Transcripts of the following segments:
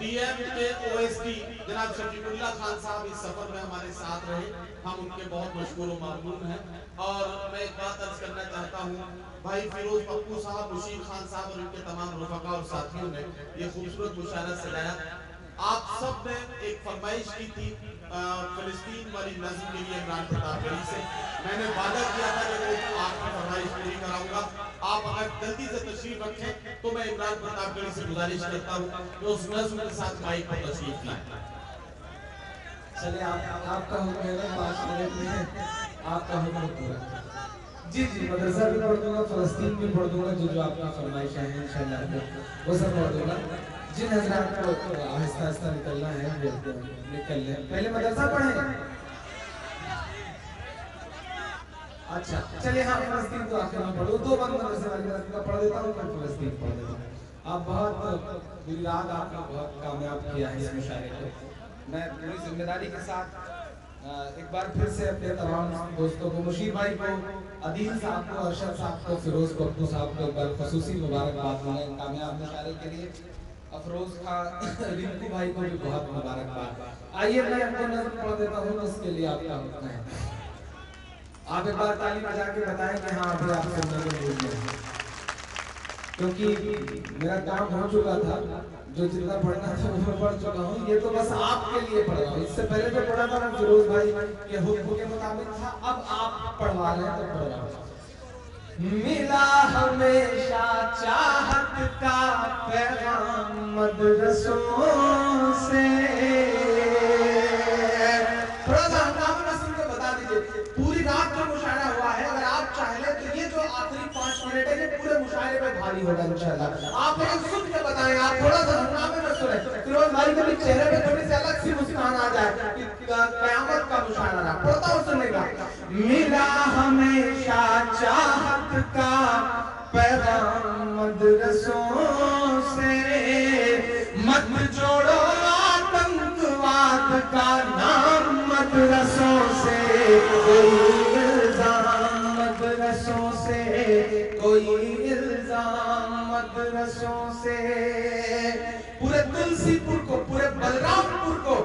DM के OSD जनाब शकीबुल्लाह खान साहब इस सफर में हमारे साथ रहे, हम उनके बहुत मशकूर व ममनून हैं। और मैं एक बात अर्ज करना चाहता हूँ, भाई फिरोज पप्पू साहब, मुशीर खान साहब और इनके तमाम रुफका और साथियों ने ये खूबसूरत मुशायरा सजाया। आप सब ने एक फरमाइश की थी फिलिस्तीन वाली नज़्म के लिए इमरान प्रतापगढ़ी से। मैंने वादा किया था कि वो आपकी फरमाइश पूरी कराऊंगा। आप अगर जल्दी से तशरीफ रखें तो मैं इमरान प्रतापगढ़ी से गुजारिश करता हूँ कि उस नज़्म के साथ माइक पर तशरीफ लाएं। चलिए आपका हुक्म है ना, 5 मिनट में आपका हुक्म पूरा। जी जी, मदरसा भी पढ़ दूंगा, फलस्तीन भी पढ़ दूंगा, जो आपकी फरमाइश है इंशाल्लाह वो सब पढ़ दूंगा। जिन हजरात को आहिस्ता आहिस्ता निकलना है वो निकल लें। पहले मदरसा पढ़ें। अच्छा चलिए, हाँ फलस्तीन तो आखिर में पढ़ो, 2 बंद मदरसे वाली मदरसा पढ़ देता हूँ, फिर फलस्तीन पढ़ देता हूँ। आप बहुत बुरी रात, आपने बहुत कामयाब किया है इस मुशायरे को। मैं पूरी जिम्मेदारी के साथ एक बार फिर से अपने तमाम दोस्तों को, मुशीर भाई को, अदील साहब को, अरशद साहब को, फिरोज पप्पू साहब को एक बार खुसूसी मुबारकबाद मांगे कामयाब मुशायरे के लिए। अफरोज खां, रिंकू भाई को भी बहुत मुबारकबाद। आइए मैं आपको नज़्म पढ़ देता हूँ, इसके लिए आपका हुक्म है। आप एक बार ताली बजा के बताएं कि हाँ अभी आप सुनने में भूल गए, क्योंकि मेरा काम हो चुका था, जो जितना पढ़ना था वो पढ़ चुका हूँ। ये तो बस आपके लिए पढ़ रहा हूँ। इससे पहले जो पढ़ा था वो फिरोज भाई के हुक्म के मुताबिक था, अब आप पढ़वा रहे हैं तो पढ़ रहा हूँ। मिला हमेशा चाहत का पैगाम मदरसों से। थोड़ा सा हंगामा में सुन के बता दीजिए, पूरी रात जो मुशायरा हुआ है, अगर आप चाहें तो ये जो आखिरी 5 मिनट है ये पूरे मुशायरे पे भारी होगा इंशाल्लाह। आप एक सुन के बताएं, आप थोड़ा सा हंगामे में सुने, फिरोज भाई के भी चेहरे पे थोड़ी सी अलग सी मुस्कान आ जाए कि क़यामत का मुशायरा रहा। पढ़ता हूँ, सुनेगा। मिला हमेशा चाहत का पैगाम मदरसों से, मत जोड़ो आतंकवाद का नाम मदरसों से। कोई इल्जाम मदरसों से, कोई इल्जाम मदरसों से। पूरे तुलसीपुर को, पूरे बलरामपुर को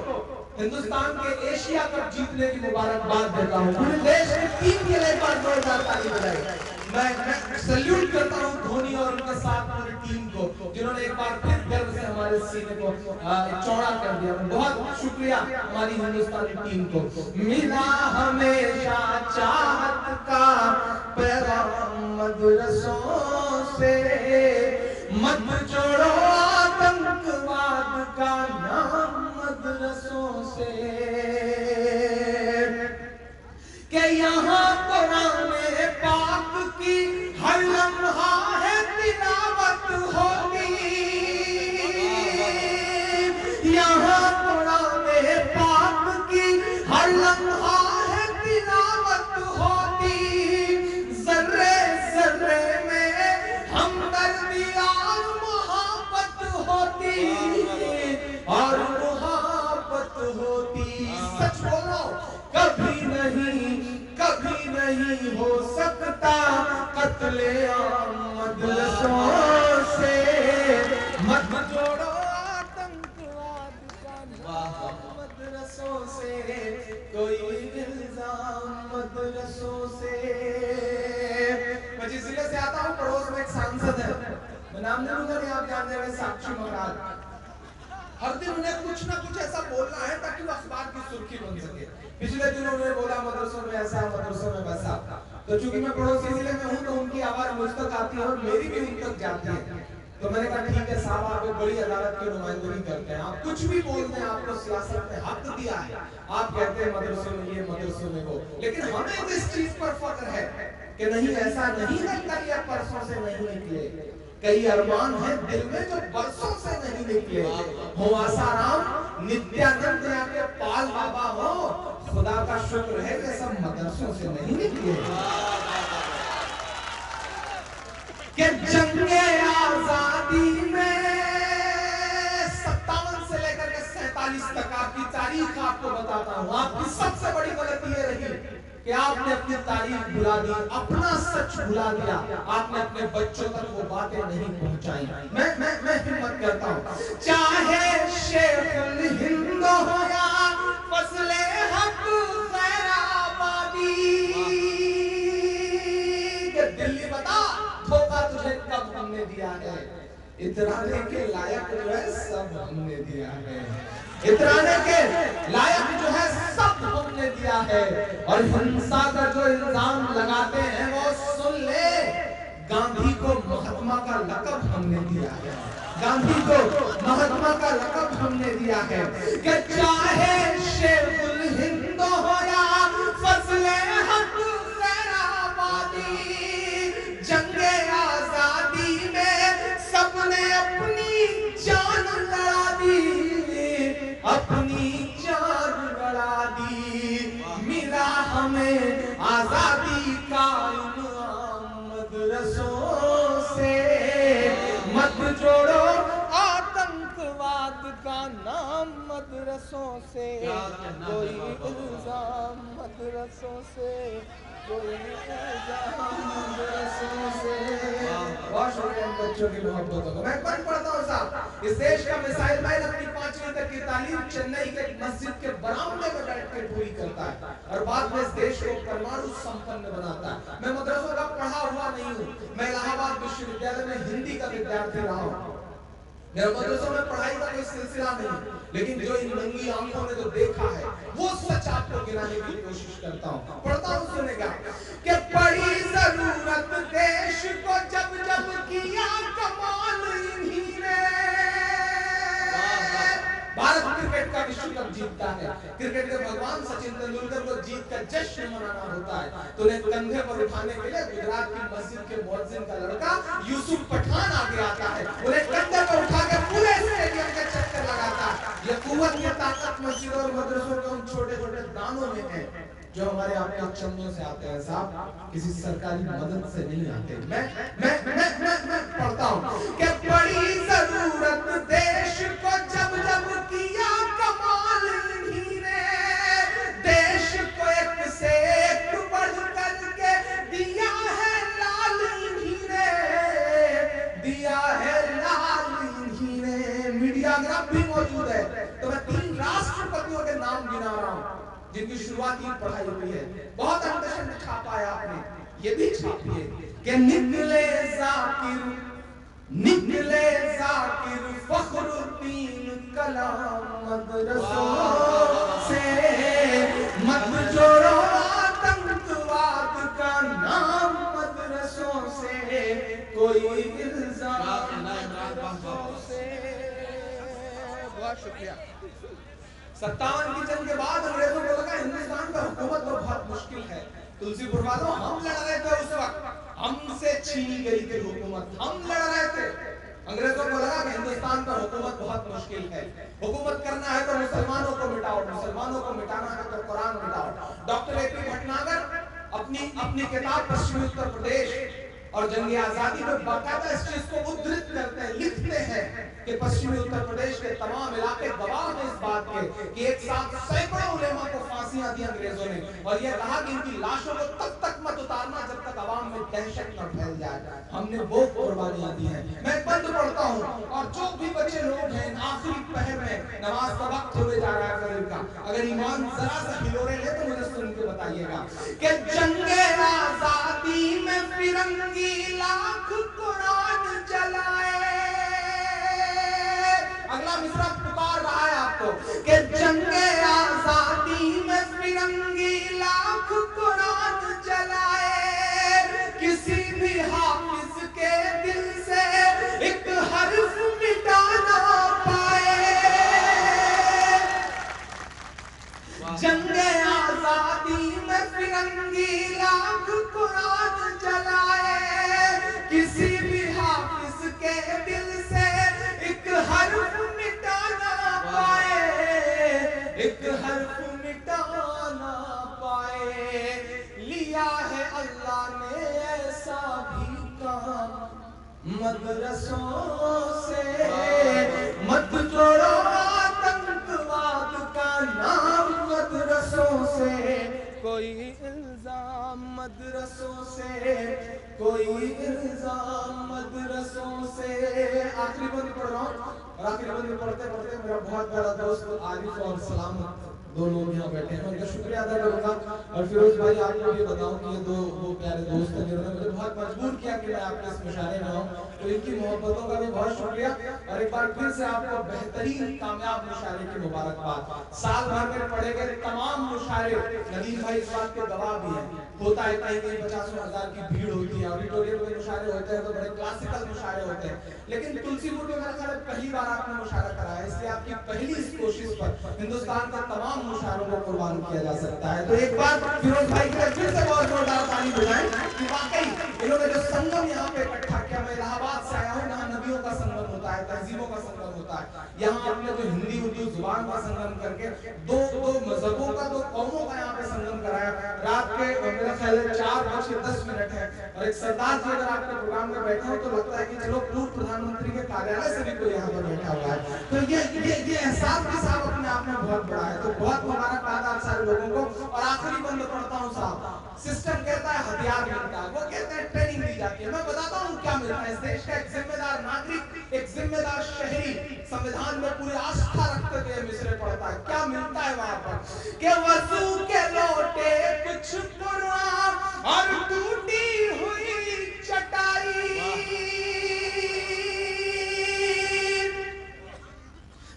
हिंदुस्तान के एशिया कप जीतने की मुबारकबाद देता हूँ। पूरे देश की टीम के लिए एक बार जोरदार ताली बजाई। मैं सैल्यूट करता हूँ धोनी और उनके साथ पूरी टीम को, जिन्होंने एक बार फिर गर्व से हमारे सीने को चौड़ा कर दिया। बहुत शुक्रिया हमारी हिंदुस्तानी टीम को। मिला हमेशा चाहत का पैगाम मदरसों से, मत जोड़ो आतंकवाद का नाम मदरसों से। कि यहाँ कुरान पाक की हर लम्हा है तिलावत होती, यहाँ कुरान पाक की हर लम्हा है तिलावत होती। जर्रे जर्रे में हमदर्दी और मोहब्बत होती, और मोहब्बत होती। सच बोलो, कभी नहीं हो सकता कत्ले आम मदरसों से। मत जोड़ो आतंकवाद का नाम मदरसों से, कोई इल्जाम मदरसों से। मैं जिस जिले से आता हूँ, पड़ोस में एक सांसद है, मैं नाम नहीं लूंगा, नहीं आप जानते हैं, साक्षी मकान। हर दिन उन्हें कुछ ना कुछ ऐसा बोलना है ताकि वो अखबार की सुर्खी बन सके। पिछले दिनों उन्होंने बोला मदरसों में ऐसा, मदरसों में वैसा। तो चूंकि मैं पड़ोसी जिले में हूँ तो उनकी आवाज मुझ तक आती है और मेरी भी उन तक जाती है। तो मैंने कहा ठीक है साहब, आप एक बड़ी अदालत की नुमाइंदगी करते हैं, आप कुछ भी बोलते हैं, आपको सियासत ने हक दिया है। आप कहते हैं मदरसों में ये, मदरसों में वो, लेकिन हमें तो इस चीज पर फख्र है कि नहीं, ऐसा नहीं है कल या परसों से नहीं निकले। कई अरमान है दिल में जो बरसों से नहीं निकले। हो आसाराम नित्यानंद या के पाल बाबा हो, खुदा का शुक्र है कि सब मदरसों से नहीं निकले। कि जंगे आजादी में 57 से लेकर के 47 तक आपकी तारीख आपको बताता हूँ। आपकी सबसे बड़ी गलती ये रही कि आपने अपनी तारीख भुला दी, अपना सच भुला दिया, आपने अपने बच्चों तक वो बातें नहीं पहुंचाई। मैं हिम्मत करता हूँ, चाहे इतराने के लायक जो है सब हमने दिया है, इतराने के लायक जो है सब हमने दिया है। और हिंसा का जो इल्जाम लगाते हैं वो सुन ले, गांधी को महात्मा का लक़ब हमने दिया है, गांधी को महात्मा का लक़ब हमने दिया है। कि चाहे शेखुल हिंद हो या फजले हक खैराबादी, जंगे आजादी में सबने अपनी जान लड़ा दी, अपनी जान लड़ा दी। मिला हमें आजादी का इनाम मदरसों से, मत जोड़ो आतंकवाद का नाम मदरसों से, कोई इल्जाम मदरसों से, कोई इल्जाम मदरसों से। बहुत शुक्रिया बच्चों की मोहब्बतों को। मैं पढ़ पढ़ता हूँ साहब। इस देश का मिसाइल मैन अपनी 5वीं तक की तालीम चेन्नई के मस्जिद के बरामदे में बैठ कर पूरी करता है और बाद में इस देश को परमाणु संपन्न बनाता है। मैं मदरसों का पढ़ा हुआ नहीं हूँ, मैं इलाहाबाद विश्वविद्यालय में हिंदी का विद्यार्थी रहा हूँ। मेरा मदरसों में पढ़ाई का कोई सिलसिला नहीं, लेकिन जो इन नंगी आंखों ने जो देखा है वो सच आपको गिनाने की कोशिश करता हूँ। पढ़ता हूँ, सुनेगा कि बड़ी जरूरत देश को जब जब किया कमाल इन्हीं ने। भारत क्रिकेट का विश्व कप जीतता है, क्रिकेट के भगवान सचिन तेंदुलकर को जीत का जश्न मनाना होता है, तो उन्हें कंधे पर उठाने के लिए गुजरात की मस्जिद के मुअज्जिन का लड़का यूसुफ पठान आगे आता है, उन्हें कंधे पर उठा के पूरे स्टेडियम के चक्कर लगाता है। ये कुव्वत की ताकत मस्जिदों और मदरसों के उन छोटे छोटे दानों में है जो हमारे आपके चंदों से आते हैं साहब, किसी सरकारी मदद से नहीं आते। मैं पढ़ता हूँ कि बड़ी जरूरत देश को जब जब किया कमाल इन्हीं ने, देश को एक से एक बढ़ करके दिया है लाल इन्हीं ने, दिया है लाल इन्हीं ने। मीडिया अगर अब भी मौजूद है तो मैं 3 राष्ट्रपतियों के नाम गिना रहा हूँ जिनकी शुरुआती पढ़ाई हुई है। बहुत अंतशन छापा है आपने, ये भी छापिए कि निकले जाकिर फखरुद्दीन कलाम मदरसों से, मत जोड़ो आतंकवाद का नाम मदरसों से, कोई इल्जाम मदरसों से। बहुत शुक्रिया। 57 की जंग के बाद अंग्रेजों को लगा हिंदुस्तान का हुकूमत तो बहुत मुश्किल है। तुलसीपुर वालों, हम लड़ रहे थे उस वक्त, हमसे छीनी गई थी हुकूमत, हम लड़ रहे थे। अंग्रेजों को लगा कि हिंदुस्तान का हुकूमत बहुत मुश्किल है, हुकूमत करना है तो मुसलमानों को मिटाओ, मुसलमानों को मिटाना है तो कुरान मिटाओ। Doctor AP. भटनागर अपनी किताब पश्चिमी उत्तर प्रदेश और जंग आजादी में बाकायदा इस चीज को उद्धृत करते हैं, लिखते हैं कि पश्चिमी उत्तर प्रदेश के तमाम इलाके गवाह हैं इस बात के कि एक साथ सैकड़ों उलेमा को फांसियां दी अंग्रेजों ने, और यह कहा कि इनकी लाशों को तब तक मत उतारना जब तक अवाम में दहशत न फैल जाए। हमने वो कुर्बानियां दी हैं। मैं बंद पढ़ता हूँ, और जो भी बच्चे लोग हैं आखिरी पहर में नमाज का वक्त होने जा रहा है करीब का, अगर ईमान जरा सा हिलोरे ले तो मुझे सुन के बताइएगा कि जंगे आजादी में फिरंगी लाख कुरान जलाए। अगला मिसरा पुकार रहा है आपको कि जंगे आजादी में फिरंगी लाख कुरान जलाए, किसी भी हाफिज के दिल से एक हर्फ मिटा ना पाए। जंगे आजादी में फिरंगी लाख कुरान जलाए, किसी भी हाफिज के दिल से एक हर्फ मिटा ना पाए, एक हर्फ मिटा ना पाए। लिया है अल्लाह ने ऐसा भी काम मदरसों से, मत जोड़ो आतंकवाद का नाम मदरसों से, कोई इल्जाम मदरसों से, कोई इल्जाम मदरसों से। आखिरी बंद पढ़ रहा हूँ, और आखिरी बंद पढ़ते पढ़ते मेरा बहुत बड़ा दोस्त आरिफ और सलामत दो लोग यहाँ बैठे हैं, उनका शुक्रिया अदा करूंगा। और फिरोज भाई आपको ये बताऊं कि ये दो वो प्यारे दोस्त हैं जिन्होंने मुझे बहुत मजबूर किया कि मैं आपके इस मुशायरे में आऊं, तो इनकी मोहब्बतों का भी बहुत शुक्रिया। और एक बार फिर से आपको बेहतरीन कामयाब मुशायरे की मुबारकबाद। साल भर में पढ़े गए तमाम मुशायरे, नदीम भाई इस बात के गवाह भी हैं, होता है कहीं कहीं 50,000 की भीड़ होती है, ऑडिटोरियम में मुशायरे होते हैं तो बड़े क्लासिकल मुशायरे होते हैं, लेकिन तुलसीपुर में मेरा ख्याल है पहली बार आपने मुशायरा कराया, इसलिए आपकी पहली इस कोशिश पर हिंदुस्तान के तमाम मुशायरों को कुर्बान किया जा सकता है। तो एक बार फिरोज भाई के फिर से बहुत जोरदार ताली बजाएं कि वाकई इन्होंने जो संगम यहाँ पे इकट्ठा किया। मैं इलाहाबाद से आया हूँ, यहाँ नदियों का संगम होता है, तहजीबों का संगम होता है, यहाँ आपने जो हिंदी उर्दू जुबान का संगम करके दो मजहबों का, दो कौमों का यहाँ पे संगम कराया। रात के मेरा ख्याल है 4:10 है और एक सरदार जी अगर आपके प्रोग्राम में बैठे हो तो लगता है कि चलो पूर्व प्रधानमंत्री के कार्यालय से भी कोई यहाँ पर बैठा हुआ है। तो ये एहसास भी साहब अपने आप में बहुत बड़ा है। तो बहुत मुबारकबाद आप सारे लोगों को। और आखिरी बंद पढ़ता हूँ साहब, सिस्टम कहता है हथियार मिलता है, वो कहते हैं ट्रेनिंग दी जाती है। मैं बताता हूँ क्या मिलता है। इस देश का एक जिम्मेदार नागरिक, एक जिम्मेदार शहरी संविधान में पूरी आस्था रखते हुए मिसरे पढ़ता है। क्या मिलता है वहां पर कि वजू के लोटे कुछ पुरान और टूटी हुई चटाई,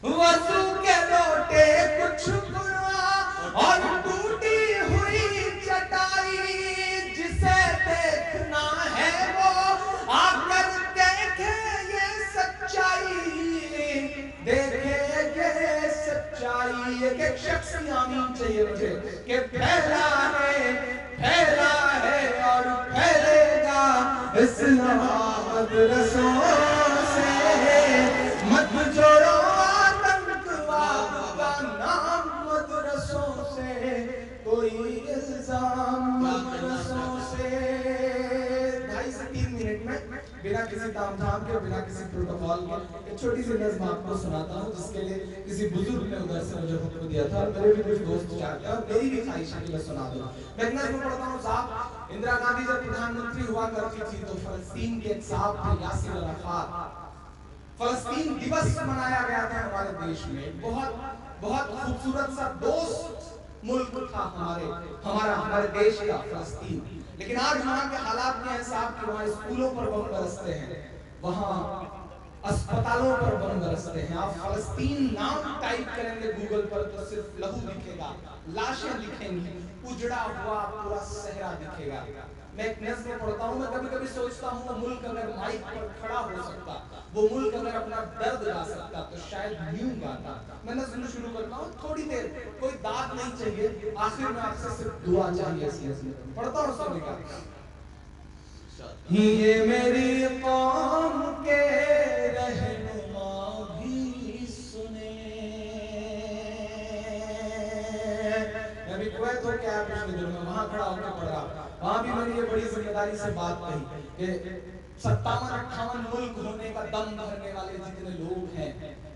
वजू के लोटे कुछ पुरान और टूटी हुई चटाई, जिसे देखना है वो आकर देखे ये सच्चाई, देखे ये सच्चाई। एक शख्स की आमीन चाहिए मुझे कि फैला है और फैलेगा इस्लाम मदरसों से, मत जोड़ो आतंकवाद का नाम मदरसों से, कोई इल्जाम मदरसों से। 2.5 से 3 मिनट में बिना किसी तामझाम के, बिना किसी प्रोटोकॉल के एक छोटी सी नज़्म आपको सुनाता हूँ, जिसके लिए किसी बुजुर्ग ने उधर से मुझे हुक्म दिया था और मेरे भी कुछ दोस्त चाहते हैं और मेरी भी ख्वाहिश है कि मैं सुना दूँ। मैं एक नज़्म पढ़ता हूँ साहब। इंदिरा गांधी जब प्रधानमंत्री हुआ करती थी तो फलस्तीन के एक साहब थे यासिर अराफात, फलस्तीन दिवस मनाया गया था हमारे देश में। बहुत खूबसूरत सा दोस्त मुल्क था हमारे देश का फलस्तीन। लेकिन आज वहाँ के हालात में है साहब कि वहाँ स्कूलों पर बम बरसते हैं, वहाँ अस्पतालों पर बम बरसते हैं। आप फलस्तीन नाम टाइप करेंगे गूगल पर तो सिर्फ लहू दिखेगा, लाशें दिखेंगी, उजड़ा हुआ पूरा सहरा दिखेगा। मैं एक नज़्म पढ़ता हूँ। मैं कभी-कभी सोचता हूँ वो मुल्क अगर माइक पर खड़ा हो सकता, वो मुल्क अगर अपना दर्द गा सकता तो शायद यूं गाता। मैं नज़्म शुरू करता हूँ, थोड़ी देर, कोई दाद नहीं चाहिए, आखिर में आपसे सिर्फ दुआ चाहिए। इस नज़्म पढ़ता हूँ सुनिएगा। ये मेरी कौम के रहनुमा भी सुने। मैं भी कुवैत होके आया पिछले दिनों में, वहां खड़ा होकर पढ़ रहा, वहां भी मैंने ये बड़ी जिम्मेदारी से बात कही कि 57-58 मुल्क होने का दम भरने वाले जितने लोग हैं,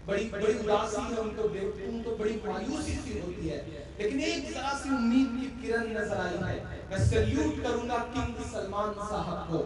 बड़ी उदासी है उनको देखते, उनको बड़ी मायूसी सी होती है, लेकिन एक जरा सी उम्मीद की किरण नजर आई है। मैं सैल्यूट करूंगा किंग सलमान साहब को,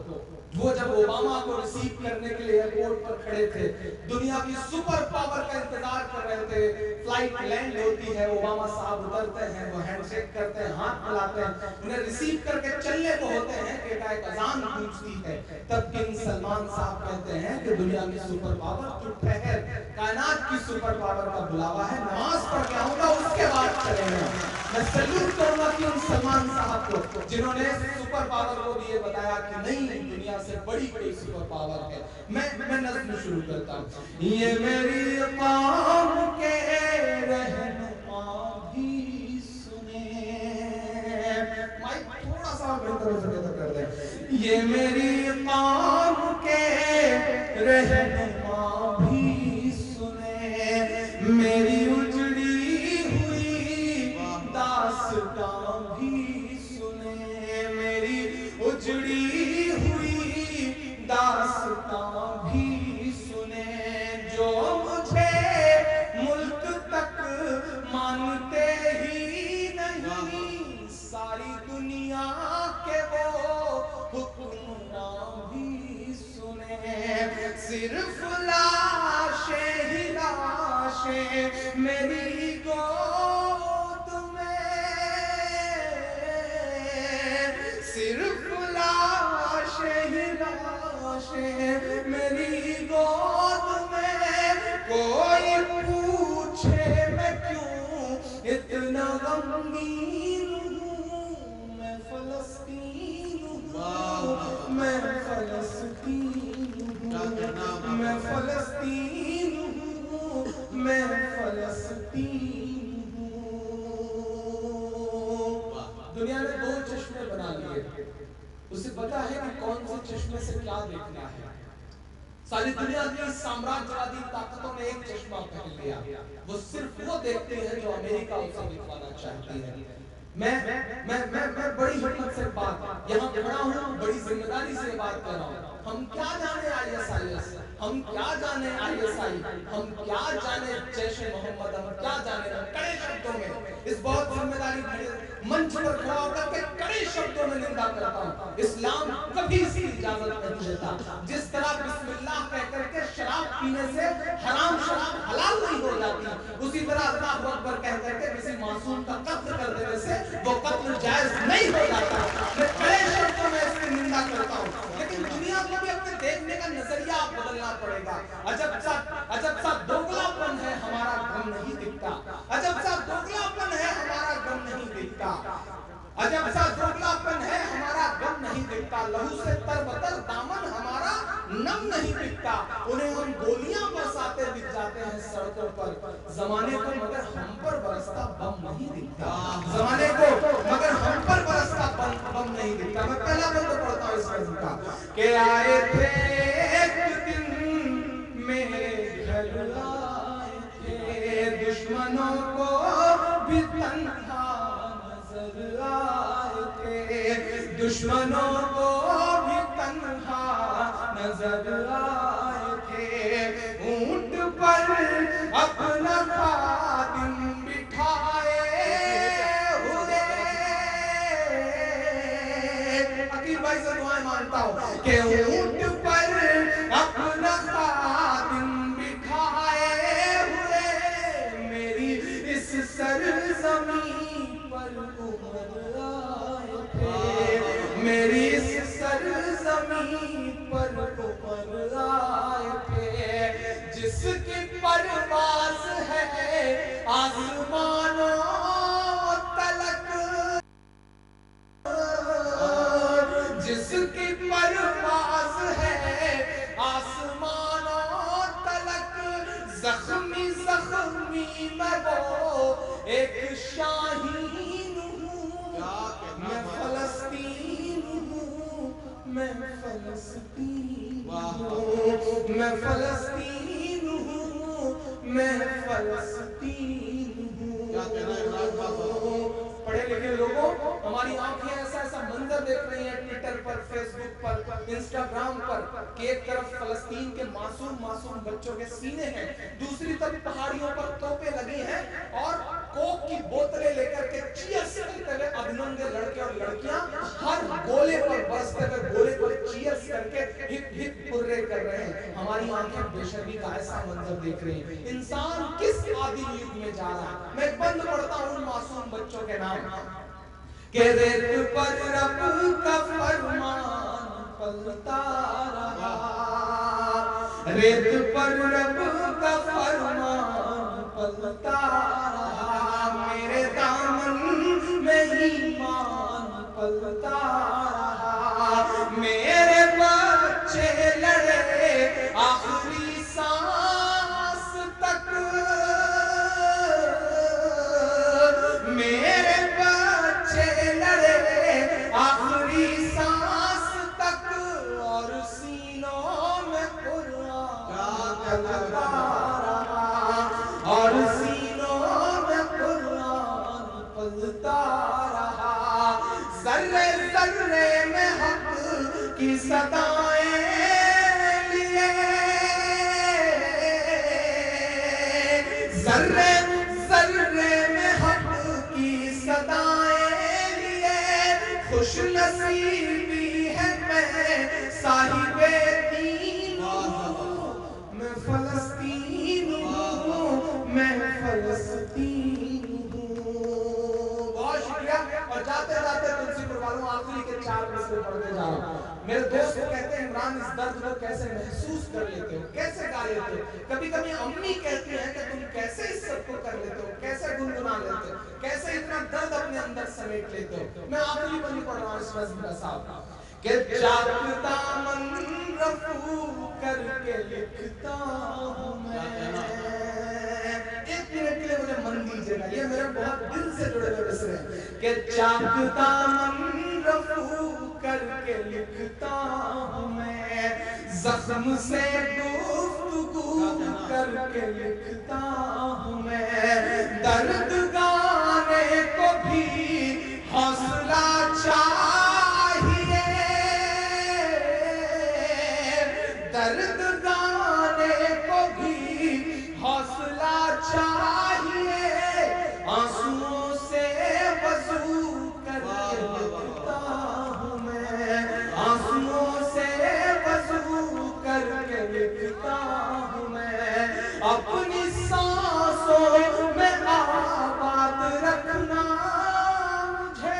वो जब ओबामा को रिसीव करने के लिए एयरपोर्ट पर खड़े थे, दुनिया की सुपर पावर का इंतजार कर रहे थे, फ्लाइट लैंड होती है, ओबामा साहब उतरते हैं, वो हैंडशेक करते हैं, हाथ मिलाते हैं, उन्हें रिसीव करके चलने को होते हैं कि एक अजान गूंजती है, तब किंग सलमान साहब कहते हैं कि दुनिया की सुपर पावर तू ठहर, कायनात की सुपर पावर का बुलावा है, नमाज पढ़ के आऊंगा उसके बाद चलेंगे। मैं सैल्यूट करूंगा किंग सलमान साहब को, जिन्होंने सुपर पावर को भी ये बताया कि नहीं, दुनिया से बड़ी सुपर पावर है। मैं नज़्म शुरू करता हूँ। ये मेरी कौम के रहनुमा भी सुने, माइक थोड़ा सा बेहतर हो सके तो कर दे। ये मेरी कौम के रहनुमा भी सुने, मेरी उजड़ी हुई दास्तां भी सुने, मेरी उजड़ी दास्तां भी सुने, जो मुझे मुल्क तक मानते ही नहीं, सारी दुनिया के वो हुक्मरान भी सुने, सिर्फ लाशें ही लाशें मेरी गोद صرف لاشیں ہی لاشیں میری گود میں، کوئی پوچھے میں کیوں اتنا غمگین ہوں، میں فلسطین ہوں، میں فلسطین ہوں، میں فلسطین ہوں، میں فلسطین ہوں۔ دنیا نے دو چشمے بنا لیے، اسے پتا ہے کہ کون سے چشمے سے کیا دیکھنا ہے۔ ساری دنیا کی سامراجوادی طاقتوں نے ایک چشمہ پہن لیا، وہ صرف وہ دیکھتے ہیں جو امریکہ اسے دکھوانا چاہتی ہے۔ میں بڑی ہمت سے بات یہاں کھڑا ہوں، بڑی ذمہ داری سے بات کر رہا ہوں۔ ہم کیا جانے ISIS، ہم کیا جانے ISI، ہم کیا جانے جیش محمد، ہم کیا جانے۔ کڑے شبدوں میں اس بہت ذمہ داری بھرے منچ پر کھڑا ہو کر کے کڑے شبدوں میں نندا کرتا ہوں۔ اسلام کبھی اس کی اجازت نہیں دیتا۔ جس طرح بسم اللہ کہہ کر کے شراب پینے سے حرام شراب حلال نہیں ہو جاتی، اسی طرح اللہ اکبر کہہ کر کے کسی معصوم کا قتل کر دینے سے وہ قتل جائز نہیں ہو جاتا۔ میں کڑے شبدوں میں اس کی نندا کرتا ہوں، لیکن دنیا کو بھی اپنے دیکھنے کا نظریہ بدلنا پڑے گا۔ عجب سا دوگلاپن ہے، ہمارا غم نہیں دکھتا۔ عجب سا دوگلاپن ہے، ہمارا غم نہیں دکھتا۔ عجب سا دوگلاپن ہے، ہمارا غم نہیں دکھتا۔ لہو سے تربتر دامن ہمارا نم نہیں دکھتا۔ انہیں ہم گولیاں برساتے دکھ جاتے ہیں سڑکوں پر، زمانے کو مگر ہم پر برستا بم نہیں دکھتا۔ زمانے کو مگر ہم پر برستا بم نہیں دکھتا۔ میں پہلا بند پڑھتا ہوں اس نظم کا کہ آئے تھے ایک دن میرے گھر آئے تھے، دشمنوں کو بھی تنہا نظر آئے تھے، دشمنوں کو بھی تنہا نظر آئے تھے، اونٹ پر اپنا خادم بٹھائے ہوئے۔ عقیل بھائی سے دعائیں مانتا ہوں کہ اونٹ پر اپنا خادم بٹھائے ہوئے، میری اس سرزمین پر عمر آئے تھے، میری اس سرزمین پر عمر آئے تھے، جس کی پرواز ہے آسمانوں تلک، جس کی پرواز ہے آسمانوں تلک، زخمی زخمی میں وہ ایک شاہین ہوں، میں فلسطین ہوں، میں فلسطین ہوں، میں فلسطین ہوں، میں فلسطین ہوں۔ پڑھے لکھے لوگوں، ہماری آنکھیں ایسا منظر دیکھ رہی ہیں ٹویٹر پر، فیس بک پر، انسٹاگرام پر کہ ایک طرف فلسطین کے معصوم بچوں کے سینے ہیں، دوسری طرف پہاڑیوں پر توپیں لگی ہیں اور کوک کی بوتلیں لے کر کے چیئرز کرتے ہوئے ابننگے لڑکے اور لڑکیاں ہر گولے پر برستے ہوئے گولے پر چیئرز کر کے ہپ ہپ پرے کر رہے ہیں۔ ہماری آنکھیں بے شرمی کا ایسا منظر دیکھ رہی ہیں۔ انسان کس عادل یگ میں جا رہا ہے؟ میں ایک بند پڑھتا ہوں ان معصوم بچوں کے نام کہ ریت پر رب کا فرمان پلتا رہا، ریت پر رب کا فرمان پلتا رہا، میرے دامن میں ایمان پلتا رہا، میرے بچے لڑے آخری سانس تک، میرے بچے لڑے آخری سانس تک، اور سینوں میں قرآن پلتا رہا، اور سینوں میں قرآن پلتا رہا، ذرے ذرے میں حق کی صدائیں لیے، ذرے ذرے میں حق کی صدائیں لیے، خوش نصیبی ہے میں صاحب دین ہوں، میں فلسطین ہوں، میں فلسطین ہوں۔ بہت شکریہ، اور جاتے جاتے تلسی پور والوں آخری کے 4 میرے دوست کہتے ہیں عمران اس درد کو کیسے محسوس کر لیتے ہو، کیسے گا لیتے ہو؟ کبھی کبھی امی کہتی ہیں کہ تم کیسے اس سب کو کر لیتے ہو، کیسے گنگنا لیتے ہو، کیسے اتنا درد اپنے اندر سمیٹ لیتے ہو؟ میں آخری بندی پڑھ رہا ہوں اس نظم کا صاحب کہ چاک دامن رفو کر کے لکھتا ہوں میں. ایک منٹ کے لیے مجھے من دیجیے گا، یہ میرے بہت دل سے جڑے ہوئے مصرے ہیں کہ چاک دامن رفو کر کے لکھتا ہوں میں، زخم سے گفتگو کر کے لکھتا ہوں میں، درد گانے کو بھی حوصلہ چاہیے، درد گانے کو بھی حوصلہ چاہیے، آنسوؤں سے وضو کر کے لکھتا ہوں میں، آنسوؤں سے وضو کر کے لکھتا ہوں میں، اپنی سانسوں میں آباد رکھنا مجھے،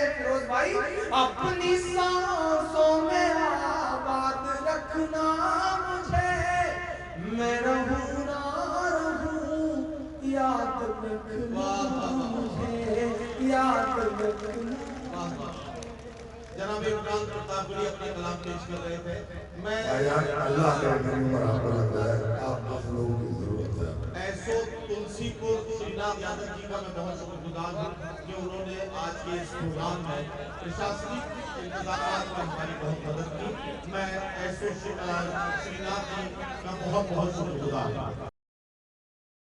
فیروز بھائی اپنی سانسوں میں آباد رکھنا مجھے، میں رہوں نہ رہوں یاد رکھنا مجھے، یاد رکھنا. جناب عمران پرتاپگڑھی اپنا کلام پیش کر رہے تھے. میں اللہ کے کریم پر آپ کو لگ رہا ہے آپ آپ لوگوں کی ضرورت ہے. ایسو تلسی پور شری ناتھ یادو جی کا میں بہت شکر گزار ہوں کہ انہوں نے آج کے اس پروگرام میں پرشاسنک انتظامات میں ہماری بہت مدد کی. میں ایسو شری ناتھ جی کا بہت شکر گزار ہوں.